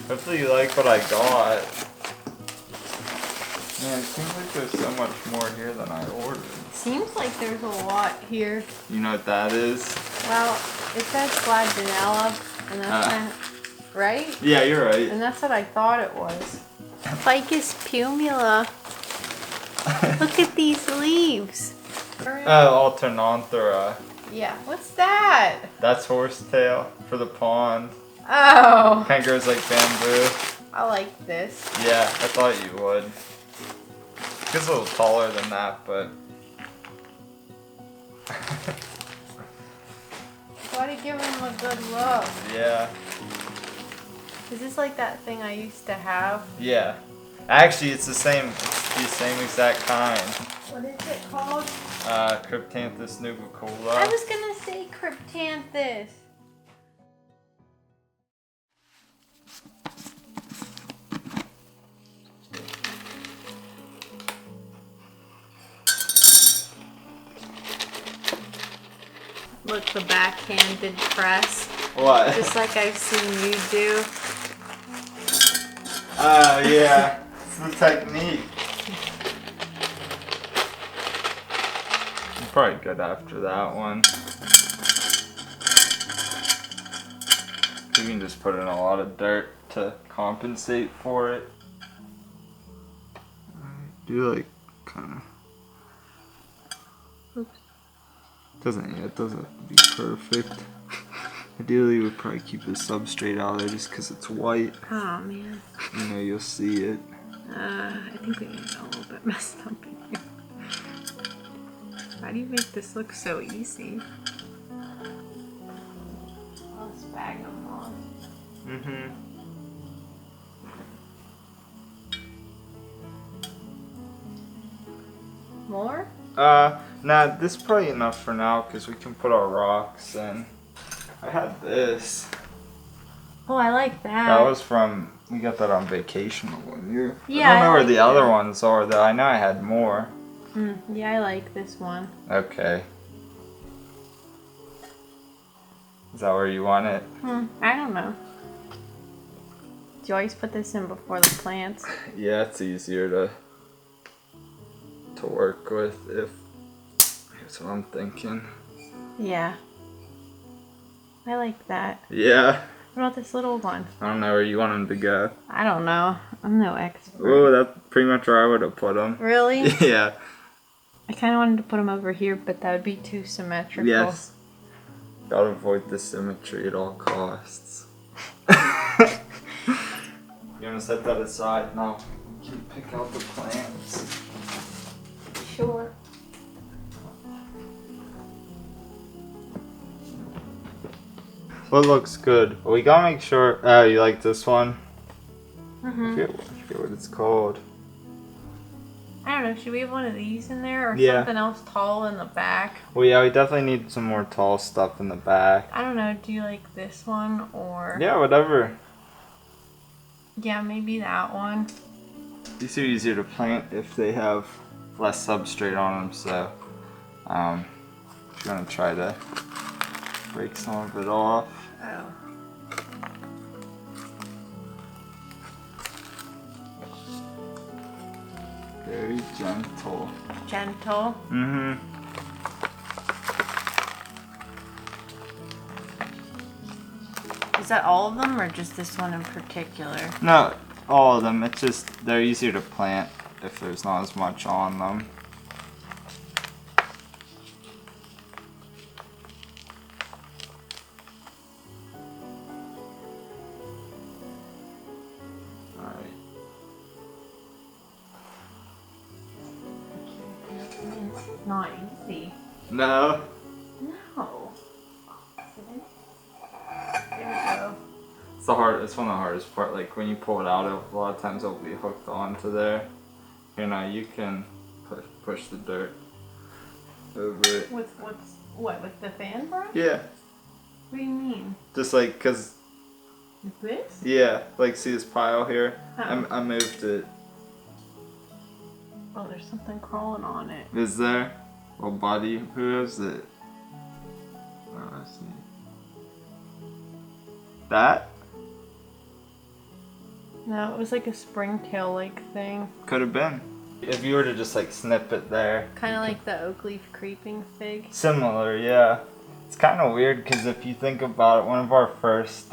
Hopefully you like what I got. Man, it seems like there's so much more here than I ordered. Seems like there's a lot here. You know what that is? Well, it says slide vanilla, and that's kind of, right? Yeah, you're right. And that's what I thought it was. Ficus pumila. Look at these leaves. Alternanthera. Yeah, what's that? That's horsetail for the pond. Oh, Kind of grows like bamboo. I like this. Yeah, I thought you would. It's a little taller than that, but... Gotta give him a good look. yeah. Is this like that thing I used to have? Yeah. Actually, it's the same exact kind. What is it called? Cryptanthus nubicola. I was gonna say cryptanthus. Look, the backhanded press. What? Just like I've seen you do. Oh, yeah. It's the technique. I'm probably good after that one. You can just put in a lot of dirt to compensate for it. I do like kind of. Oops. It doesn't be perfect. Ideally, we'd probably keep the substrate out there just because it's white. Oh man. You know, you'll see it. I think we get a little bit messed up in here. How do you make this look so easy? Oh, sphagnum moss. Mm-hmm. More? Nah, this is probably enough for now because we can put our rocks in. I had this. Oh, I like that. That was we got that on vacation one year. Yeah, I don't know where like the other ones are though. I know I had more. Yeah, I like this one. Okay. Is that where you want it? I don't know. Do you always put this in before the plants? Yeah, it's easier to work with if that's what I'm thinking. Yeah. I like that. Yeah. What about this little one? I don't know where you want them to go. I don't know. I'm no expert. Oh, that's pretty much where I would have put them. Really? Yeah. I kind of wanted to put them over here, but that would be too symmetrical. Yes. Gotta avoid the symmetry at all costs. You wanna set that aside now? You can pick out the plants. Sure. What looks good? Well, we gotta make sure. Oh, you like this one? I forget what it's called. I don't know. Should we have one of these in there or Yeah. something else tall in the back? Well, yeah, we definitely need some more tall stuff in the back. I don't know. Do you like this one or? Yeah, whatever. Yeah, maybe that one. These are easier to plant if they have less substrate on them, so if you want to try to break some of it off. Oh. Very gentle. Gentle. Mm-hmm. Is that all of them or just this one in particular? No, all of them. It's just they're easier to plant if there's not as much on them. Alright. It's not easy. No. No. There we go. It's one of the hardest part. Like when you pull it out, a lot of times it'll be hooked onto there. Here now you can push the dirt over it. With with the fan brush? Yeah. What do you mean? Just like, cause. With this? Yeah, like see this pile here? Oh. I moved it. Oh, there's something crawling on it. Is there? Well, buddy, who is it? Oh, I see. That? No, it was like a springtail-like thing. Could have been. If you were to just like snip it there. Kind of like the oak leaf creeping fig. Similar, yeah. It's kind of weird because if you think about it, one of our first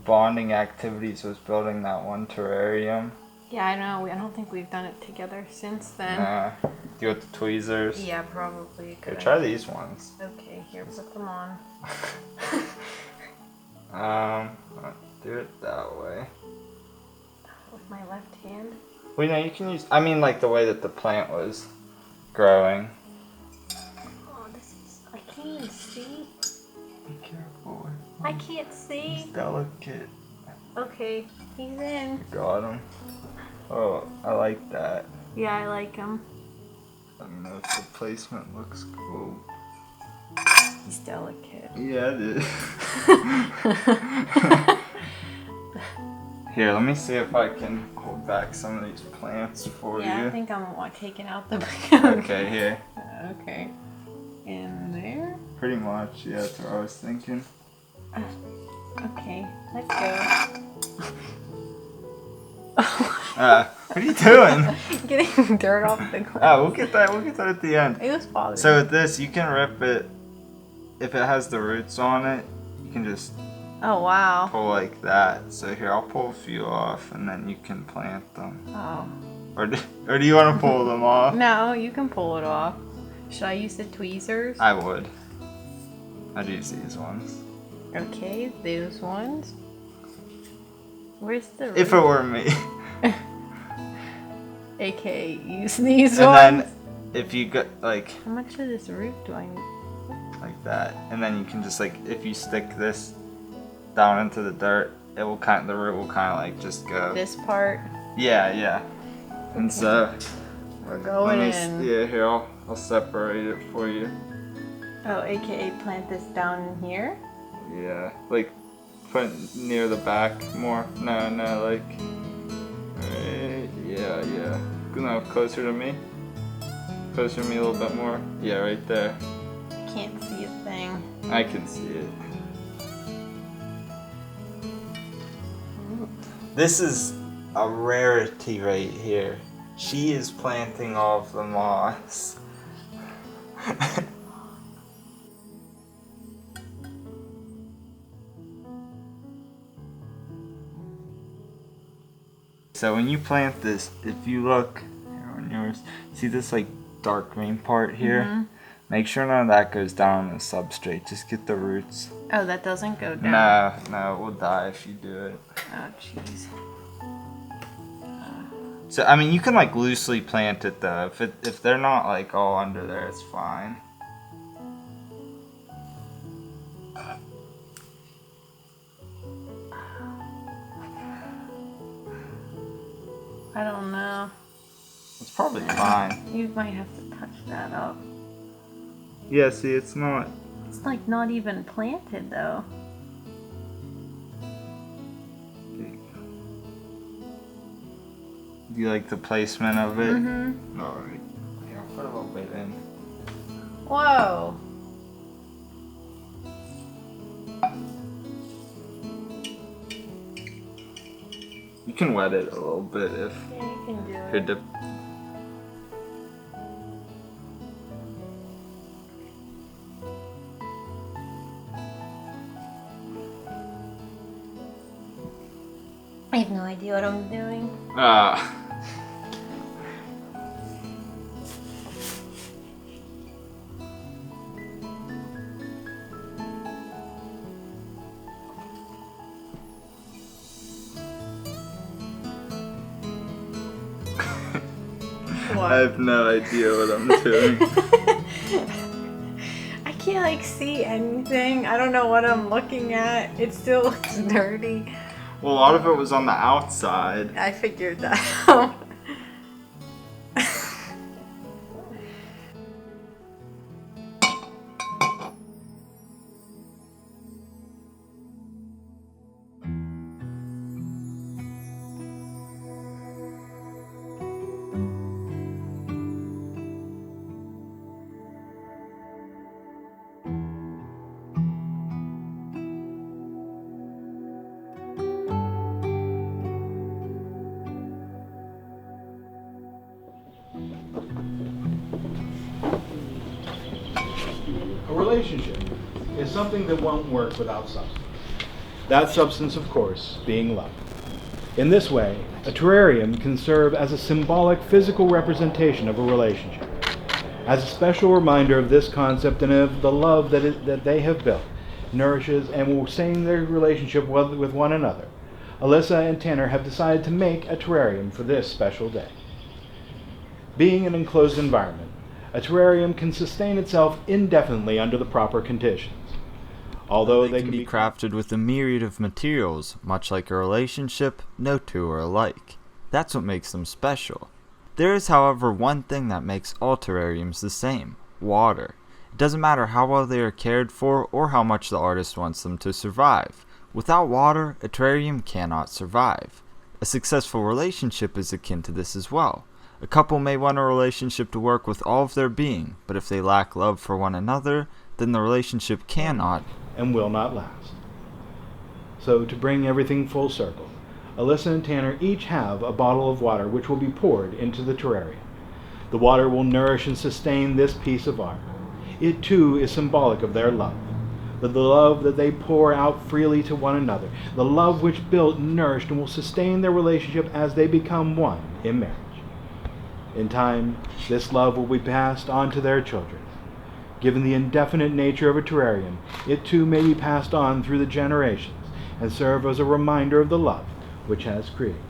bonding activities was building that one terrarium. Yeah, I know. I don't think we've done it together since then. Do with the tweezers. Yeah, probably. Here, try these ones. Okay, here, put them on. Do it that way. With my left hand? Well, you know, you can use, I mean, like the way that the plant was growing. Oh, this is, I can't even see. Be careful. I can't see. He's delicate. Okay, he's in. Got him. Oh, I like that. Yeah, I like him. Let me know if the placement looks cool. He's delicate. Yeah, it is. Here, let me see if I can hold back some of these plants for you. Yeah, I think I'm taking out the Okay, here. Okay. In there? Pretty much, yeah, that's what I was thinking. Okay, let's go. What are you doing? Getting dirt off the ground. We'll get that at the end. It was bothering So with this, you can rip it, if it has the roots on it, you can just Oh, wow. pull like that. So here, I'll pull a few off and then you can plant them. Oh. Or do you want to pull them off? No, you can pull it off. Should I use the tweezers? I would. I'd use these ones. Okay, those ones. Where's the root? If it were me. AKA use these And ones. then if you got like How much of this root do I need? like that, and then you can just like, if you stick this down into the dirt, it will the root will kind of like just go. This part? Yeah. And so We're going in. Yeah, here I'll separate it for you. Oh, AKA plant this down in here? Yeah, like put it near the back more. No, like right, yeah. No, closer to me. Closer to me a little bit more. Yeah, right there. Can't see a thing. I can see it. This is a rarity right here. She is planting all of the moss. So when you plant this, if you look here on yours, see this like dark green part here? Mm-hmm. Make sure none of that goes down on the substrate. Just get the roots. Oh, that doesn't go down. No, it will die if you do it. Oh, jeez. So I mean, you can like loosely plant it though. If they're not like all under there, it's fine. I don't know. It's probably fine. You might have to touch that up. Yeah, see, it's not. It's like not even planted though. Do you like the placement of it? Mm-hmm. Alright. Yeah, I'll put a little bit in. Whoa. You can wet it a little bit if Yeah, you can do you're it. dip. I have no idea what I'm doing. I have no idea what I'm doing. I can't like see anything. I don't know what I'm looking at. It still looks dirty. Well, a lot of it was on the outside. I figured that out. relationship is something that won't work without substance. That substance, of course, being love. In this way, a terrarium can serve as a symbolic physical representation of a relationship. As a special reminder of this concept and of the love that they have built, nourishes, and will sustain their relationship with one another, Alyssa and Tanner have decided to make a terrarium for this special day. Being an enclosed environment, a terrarium can sustain itself indefinitely under the proper conditions. Although they can be crafted with a myriad of materials, much like a relationship, no two are alike. That's what makes them special. There is, however, one thing that makes all terrariums the same: water. It doesn't matter how well they are cared for or how much the artist wants them to survive. Without water, a terrarium cannot survive. A successful relationship is akin to this as well. A couple may want a relationship to work with all of their being, but if they lack love for one another, then the relationship cannot and will not last. So, to bring everything full circle, Alyssa and Tanner each have a bottle of water which will be poured into the terrarium. The water will nourish and sustain this piece of art. It too is symbolic of their love. The love that they pour out freely to one another. The love which built, nourished, and will sustain their relationship as they become one in marriage. In time, this love will be passed on to their children. Given the indefinite nature of a terrarium, it too may be passed on through the generations and serve as a reminder of the love which has created.